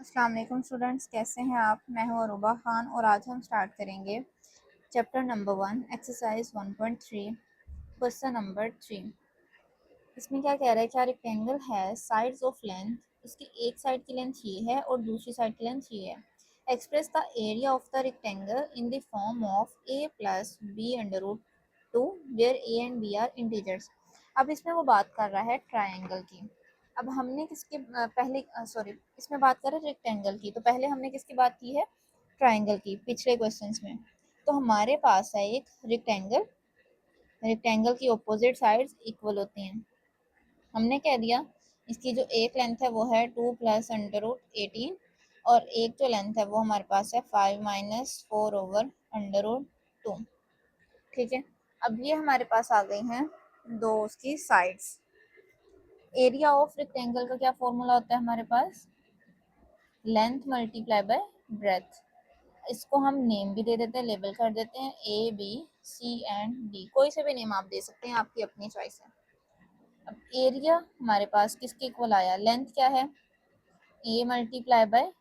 अस्सलाम वालेकुम स्टूडेंट्स, कैसे हैं आप। मैं हूं अरूबा खान और आज हम स्टार्ट करेंगे chapter number 1 exercise 1.3 question number 3। इसमें क्या कह रहा है, क्या रेक्टेंगल है साइड्स ऑफ लेंथ, उसकी एक साइड की लेंथ ये है और दूसरी साइड की लेंथ ये है। Express the area of the rectangle in the form of a plus B under root 2 where a and b are integers. अब इसमें वो बात कर रहा है ट्रायंगल की। अब हमने किसके पहले सॉरी इसमें बात कर रहे हैं रेक्टेंगल की, तो पहले हमने किसकी बात की है, ट्रायंगल की, पिछले क्वेश्चंस में। तो हमारे पास है एक रेक्टेंगल, रेक्टेंगल की ऑपोजिट साइड्स इक्वल होती हैं। हमने कह दिया इसकी जो एक लेंथ है वो है 2 प्लस अंडर रूट 18 और एक जो लेंथ है वो हमारे पास है 5 माइनस 4 ओवर अंडर रूट 2। ठीक है, अब ये हमारे पास आ गई हैं दो उसकी साइड्स। एरिया ऑफ रेक्टेंगल का क्या फॉर्मूला होता है हमारे पास, लेंथ मल्टीप्लाई बाय ब्रेथ। इसको हम नेम भी दे देते हैं, लेबल कर देते हैं A B C and D, कोई से भी नेम आप दे सकते हैं, आपकी अपनी चॉइस है। अब एरिया हमारे पास किसके इक्वल आया, लेंथ क्या है ए मल्टीप्लाई बाय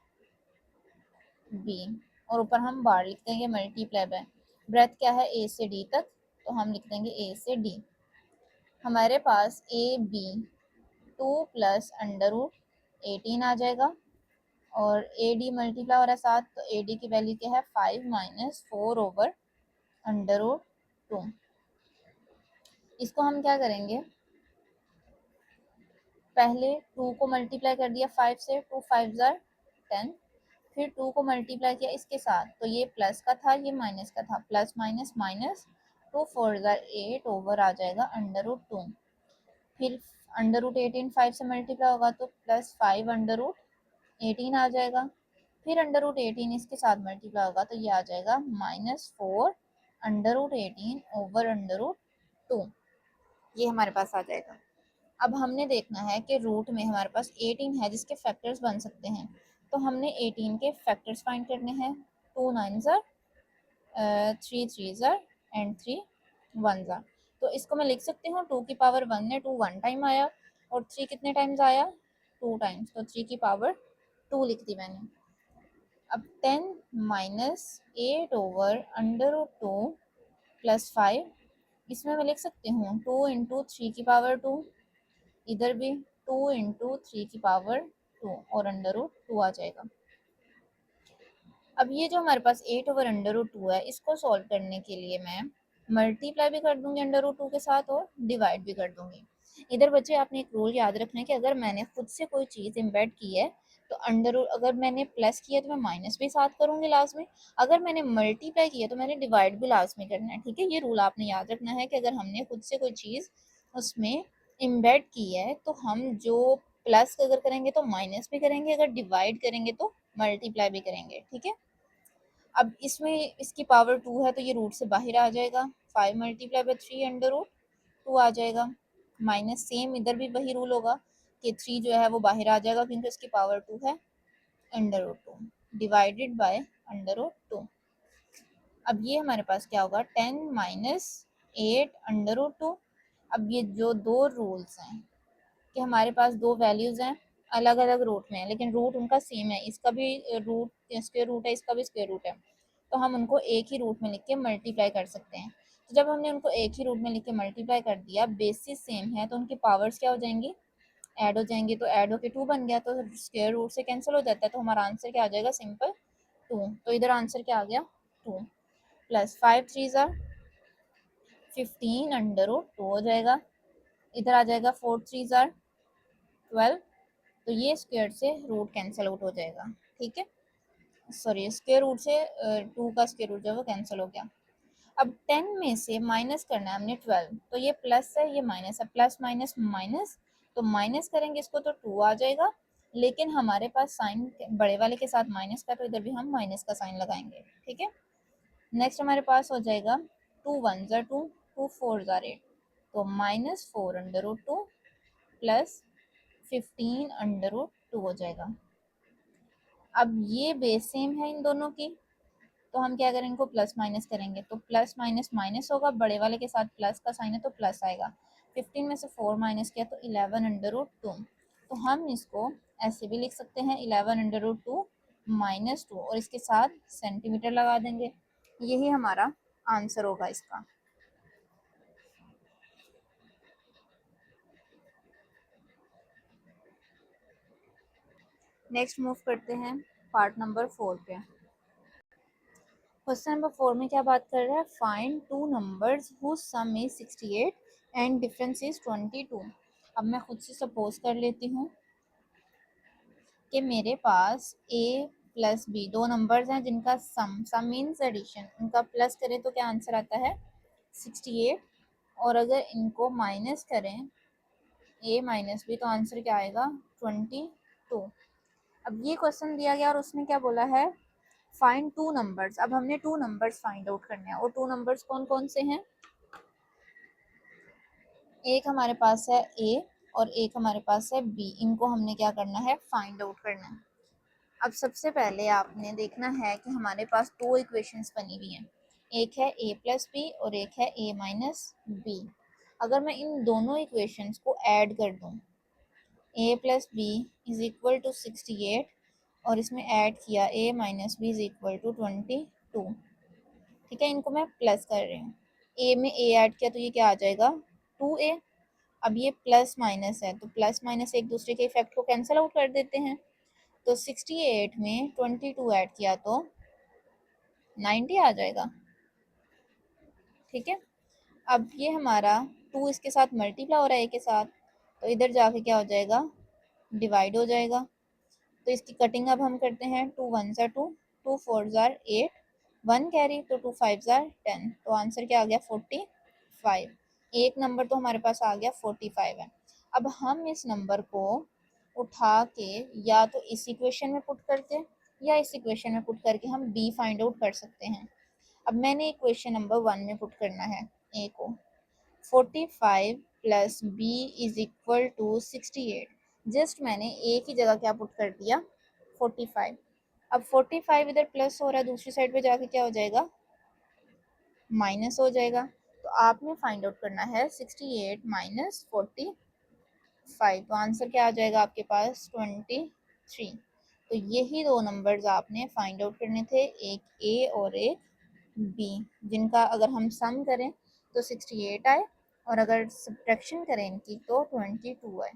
बी और ऊपर हम बार लिख देंगे मल्टीप्लाई बाय ब्रेथ क्या है ए से डी तक, तो हम लिख देंगे ए से डी। हमारे पास A B 2 plus under root 18 आ जाएगा और ए डी मल्टीप्लाई हो रहा है 7, तो ए डी की वैल्यू क्या है 5 माइनस 4 ओवर अंडर रूट 2। इसको हम क्या करेंगे, पहले 2 को मल्टीप्लाई कर दिया 5 से, 2 5 जार 10, फिर 2 को मल्टीप्लाई किया इसके साथ, तो ये प्लस का था ये माइनस का था, प्लस माइनस माइनस 2 4 जार 8 ओवर आ जाएगा अंडर रूट 2। फिर अंडर रूट 18 5 से मल्टीप्लाई होगा तो प्लस 5 अंडर रूट 18 आ जाएगा। फिर अंडर रूट 18 इसके साथ मल्टीप्लाई होगा तो ये आ जाएगा -4 under root 18 over under root 2, ये हमारे पास आ जाएगा। अब हमने देखना है कि रूट में हमारे पास 18 है जिसके फैक्टर्स बन सकते हैं, तो हमने 18 के फैक्टर्स फाइंड करने हैं। 2 9 ज़र 3 3 ज़र एंड 3 1 ज़र। तो इसको मैं लिख सकती हूँ 2 की पावर 1 है, 2 1 टाइम आया और 3 कितने टाइम्स आया 2 टाइम्स, तो 3 की पावर 2 लिख दी मैंने। अब 10 minus 8 over under root 2 plus 5, इसमें मैं लिख सकती हूँ 2 इंटू 3 की पावर 2, इधर भी 2 इंटू 3 की पावर 2 और अंडर रूट 2 आ जाएगा। अब ये जो हमारे पास 8 ओवर अंडर रूट 2 है, इसको सॉल्व करने के लिए मैं मल्टीप्लाई भी कर दूंगी अंडर रूट 2 के साथ और डिवाइड भी कर दूंगी। इधर बच्चे आपने एक रूल याद रखना है कि अगर मैंने खुद से कोई चीज़ इम्बेड की है तो अंडर रूट, अगर मैंने प्लस किया तो मैं माइनस भी साथ करूंगी लास्ट में, अगर मैंने मल्टीप्लाई किया तो मैंने डिवाइड भी लास्ट में करना है। ठीक है, ये रूल आपने याद रखना है कि अगर हमने खुद से कोई चीज़ उसमें इम्बेड की है तो हम जो प्लस अगर करेंगे तो माइनस भी करेंगे, अगर डिवाइड करेंगे तो मल्टीप्लाई भी करेंगे। ठीक है, अब इसमें इसकी पावर 2 है तो ये रूट से बाहर आ जाएगा, 5 मल्टीप्लाई बाय 3 अंडर रूट 2 आ जाएगा। माइनस सेम इधर भी वही रूल होगा कि 3 जो है वो बाहर आ जाएगा क्योंकि इसकी पावर 2 है, under root 2 divided by under root 2। अब ये हमारे पास क्या होगा 10 माइनस 8 अंडर रूट 2। अब ये जो दो रूल्स हैं कि हमारे पास दो वैल्यूज हैं अलग अलग रूट में लेकिन रूट उनका सेम है, इसका भी रूट स्क्वायर रूट है इसका भी स्क्वायर रूट है, तो हम उनको एक ही रूट में लिख के मल्टीप्लाई कर सकते हैं। तो जब हमने उनको एक ही रूट में लिख के मल्टीप्लाई कर दिया, बेसिस सेम है तो उनकी पावर्स क्या हो जाएंगी, ऐड हो जाएंगी, तो ऐड होके 2 बन गया तो स्क्वायर रूट से कैंसिल हो जाता है, तो हमारा आंसर क्या आ जाएगा सिंपल 2। तो इधर आंसर क्या आ गया 2 प्लस 5 3 ज़ार 15 अंडर रूट 2 हो जाएगा, इधर आ जाएगा 4 3 ज़ार 12, तो ये स्क्वायर से रूट कैंसिल आउट हो जाएगा। ठीक है, सॉरी स्क्वायर रूट से 2 का स्क्वायर रूट जो है वो कैंसिल हो गया। अब 10 में से माइनस करना है हमने 12, तो ये प्लस है ये माइनस है, प्लस माइनस माइनस, तो माइनस करेंगे इसको तो 2 आ जाएगा, लेकिन हमारे पास साइन बड़े वाले के साथ माइनस का, तो इधर भी हम माइनस का साइन लगाएंगे। ठीक है, नेक्स्ट हमारे पास हो जाएगा 2 1 ज़ार 2 2 4 ज़ार 8, तो -4 under root 2 plus 15 under root 2 हो जाएगा। अब ये बेस सेम है इन दोनों की, तो हम क्या करेंगे इनको प्लस माइनस करेंगे, तो प्लस माइनस माइनस होगा, बड़े वाले के साथ प्लस का साइन है तो प्लस आएगा। 15 में से 4 माइनस किया तो 11 अंडर रूट 2, तो हम इसको ऐसे भी लिख सकते हैं 11√2 -2 और इसके साथ सेंटीमीटर लगा देंगे। यही हमारा आंसर होगा इसका। नेक्स्ट मूव करते हैं पार्ट नंबर 4 पे। क्वेश्चन नंबर 4 में क्या बात कर रहा है, find two numbers whose sum is 68 and difference is 22। अब मैं खुद से सपोज कर लेती हूँ कि मेरे पास a प्लस b दो नंबर्स हैं जिनका सम मीन्स एडिशन, उनका प्लस करें तो क्या आंसर आता है 68, और अगर इनको माइनस करें a माइनस b तो आंसर क्या आएगा 22। अब ये क्वेश्चन दिया गया और उसने क्या बोला है, फाइंड टू नंबर्स। अब हमने टू नंबर्स फाइंड आउट करने हैं और टू नंबर्स कौन कौन से हैं, एक हमारे पास है a और एक हमारे पास है b, इनको हमने क्या करना है फाइंड आउट करना है। अब सबसे पहले आपने देखना है कि हमारे पास दो इक्वेशंस बनी हुई हैं, एक है a प्लस बी और एक है a माइनस बी। अगर मैं इन दोनों इक्वेशंस को ऐड कर दूं, a plus B is equal to 68 और इसमें ऐड किया a minus B is equal to 22, ठीक है, इनको मैं प्लस कर रही हूँ, a में a ऐड किया तो ये क्या आ जाएगा 2a। अब ये प्लस माइनस है तो प्लस माइनस एक दूसरे के इफेक्ट को कैंसिल आउट कर देते हैं, तो 68 में 22 ऐड किया तो 90 आ जाएगा, ठीक है। अब ये हमारा 2 इसके साथ मल्टीप्लाई हो रहा है a के साथ, तो इधर जाके क्या हो जाएगा डिवाइड हो जाएगा। तो इसकी कटिंग अब हम करते हैं, 2 1 ज़ा 2, 2 4 ज़ा 8, 1 कैरी तो 2 5 ज़ा 10, तो आंसर क्या आ गया 45। एक नंबर तो हमारे पास आ गया 45 है। अब हम इस नंबर को उठा के या तो इस इक्वेशन में पुट करके या इस इक्वेशन में पुट करके हम b फाइंड आउट कर सकते हैं। अब मैंने इक्वेशन नंबर 1 में पुट करना है a को, 45 plus b is equal to 68, just मैंने a की जगह क्या पुट कर दिया 45। अब 45 इधर प्लस हो रहा है, दूसरी साइड पे जाके क्या हो जाएगा माइनस हो जाएगा। तो आपने फाइंड आउट करना है 68 माइनस 45, तो आंसर क्या आ जाएगा आपके पास 23। तो यही दो नंबर्स आपने फाइंड आउट करने थे, एक a और एक b, जिनका अगर हम सम करें तो 68 आए और अगर सब्ट्रैक्शन करें इनकी तो 22 आए।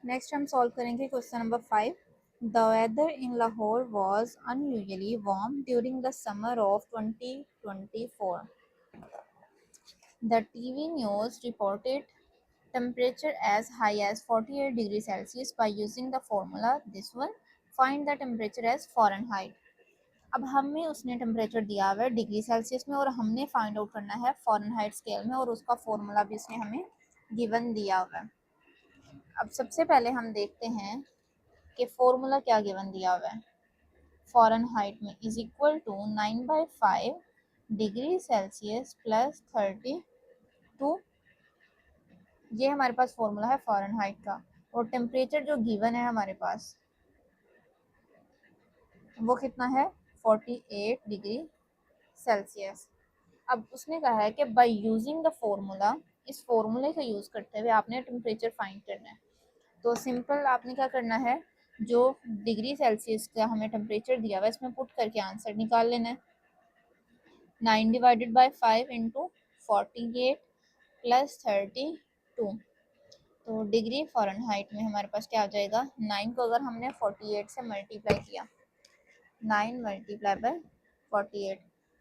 नेक्स्ट हम सॉल्व करेंगे question number 5। The weather in Lahore was unusually warm during the summer of 2024। The TV news reported temperature as high as 48 degrees Celsius by using the formula this one. Find the temperature as Fahrenheit. अब हमें उसने temperature दिया हुआ है degree Celsius में और हमने find out करना है फॉरेनहाइट स्केल में, और उसका फॉर्मूला भी उसने हमें गिवन दिया हुआ है। अब सबसे पहले हम देखते हैं कि फॉर्मूला क्या गिवन दिया हुआ है। फॉरेनहाइट में is equal to 9/5 degree Celsius plus 32, ये हमारे पास फॉर्मूला है फॉरेनहाइट का। और टेम्परेचर जो गिवन है हमारे पास वो कितना है 48 डिग्री सेल्सियस। अब उसने कहा है कि बाय यूजिंग द फॉर्मूला, इस फॉर्मूले का यूज़ करते हुए आपने टेम्परेचर फाइंड करना है। तो सिंपल आपने क्या करना है, जो डिग्री सेल्सियस का हमें टेम्परेचर दिया हुआ है इसमें पुट करके आंसर निकाल लेना है। 9 डिवाइडेड बाई 5 इंटू 48 प्लस 32, तो डिग्री फ़ारेनहाइट में हमारे पास क्या आ जाएगा, 9 को अगर हमने 48 से मल्टीप्लाई किया, 9 मल्टीप्लाई बाय 48,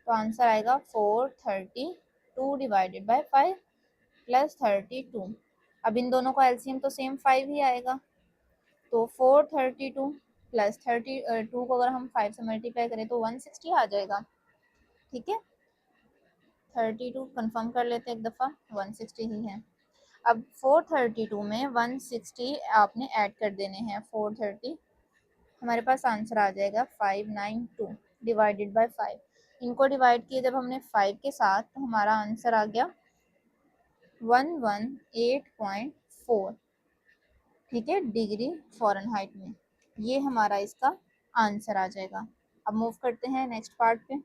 तो आंसर आएगा 432 डिवाइडेड बाय 5 प्लस 32। अब इन दोनों का एलसीएम तो सेम 5 ही आएगा, तो 432 प्लस 32 को अगर हम 5 से मल्टीप्लाई करें तो 160 आ जाएगा, ठीक है। 32 कंफर्म कर लेते हैं एक दफ़ा, 160 ही है। अब 432 में 160 आपने ऐड कर देने हैं, 430, हमारे पास आंसर आ जाएगा 592 डिवाइडेड बाय 5। इनको डिवाइड किए जब हमने 5 के साथ तो हमारा आंसर आ गया 118.4, ठीक है, डिग्री फ़ारेनहाइट में। ये हमारा इसका आंसर आ जाएगा। अब मूव करते हैं नेक्स्ट पार्ट पे।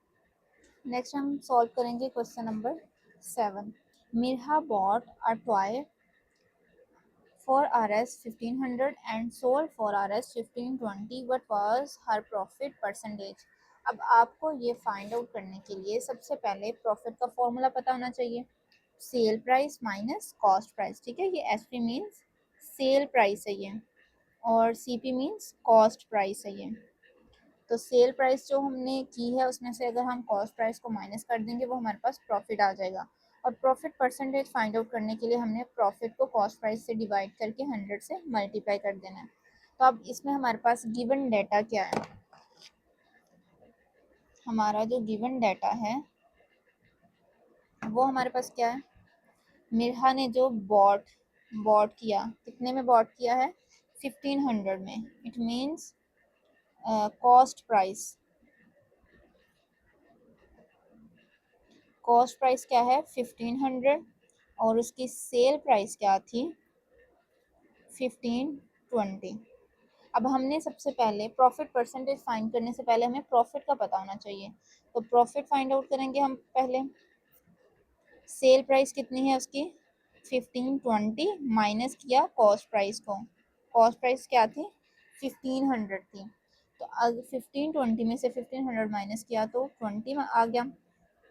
नेक्स्ट हम सॉल्व करेंगे question number 7। Mirha bought a toy for Rs 1500 and sold for Rs 1520. What was her profit percentage? अब आपको ये फाइंड आउट करने के लिए सबसे पहले प्रॉफिट का फॉर्मूला पता होना चाहिए, sale price minus cost price. ठीक है, ये एसपी मीन्स सेल प्राइस है ये, और सीपी मीन्स कॉस्ट प्राइस है ये। तो सेल प्राइस जो हमने की है उसमें से अगर हम कॉस्ट प्राइस को माइनस कर देंगे वो हमारे पास प्रॉफिट आ जाएगा। और प्रॉफिट परसेंटेज फाइंड आउट करने के लिए हमने प्रॉफिट को कॉस्ट प्राइस से डिवाइड करके 100 से मल्टीप्लाई कर देना है। तो अब इसमें हमारे पास गिवन डाटा क्या है, हमारा जो गिवन डाटा है वो हमारे पास क्या है, मिरहा ने जो बॉट किया, कितने में बॉट किया है, 1500 में। इट मीन्स कॉस्ट प्राइस क्या है 1500, और उसकी सेल प्राइस क्या थी 1520। अब हमने सबसे पहले प्रॉफिट परसेंटेज फाइंड करने से पहले हमें प्रॉफिट का पता होना चाहिए। तो प्रॉफिट फाइंड आउट करेंगे हम पहले, सेल प्राइस कितनी है उसकी 1520 माइनस किया कॉस्ट प्राइस को, कॉस्ट प्राइस क्या थी 1500 थी। तो अगर 1520 में से 1500 माइनस किया तो 20 में आ गया,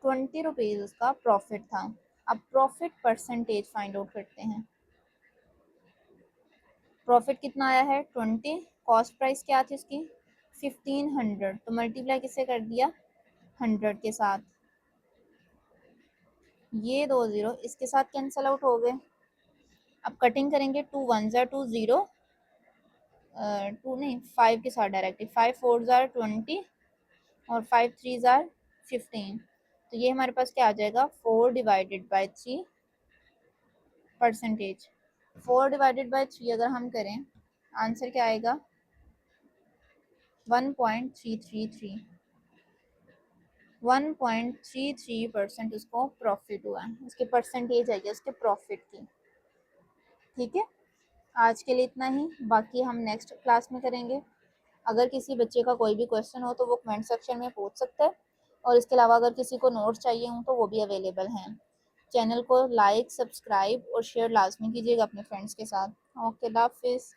20 रुपीज़ उसका प्रॉफिट था। अब प्रॉफिट परसेंटेज फाइंड आउट करते हैं। प्रॉफिट कितना आया है 20, कॉस्ट प्राइस क्या थी उसकी 1500, तो मल्टीप्लाई किससे कर दिया 100 के साथ, ये 2 जीरो इसके साथ कैंसिल आउट हो गए। अब कटिंग करेंगे, 2 1 ज़ार 2 0, 2 नहीं 5 के साथ डायरेक्टली, 5 4 ज़ार 20 और 5 3 ज़ार 15। तो ये हमारे पास क्या आ जाएगा 4 divided by 3 percentage. 4 divided by 3 अगर हम करें आंसर क्या आएगा 1.333, 1.33% उसको प्रॉफिट हुआ है, उसके परसेंटेज है उसके प्रॉफिट की। ठीक है, आज के लिए इतना ही, बाकी हम नेक्स्ट क्लास में करेंगे। अगर किसी बच्चे का कोई भी क्वेश्चन हो तो वो कमेंट सेक्शन में पूछ सकता है, और इसके अलावा अगर किसी को नोट्स चाहिए हो तो वो भी अवेलेबल हैं। चैनल को लाइक सब्सक्राइब और शेयर लाजमी कीजिएगा अपने फ्रेंड्स के साथ। ओके, अल्लाह हाफिज़।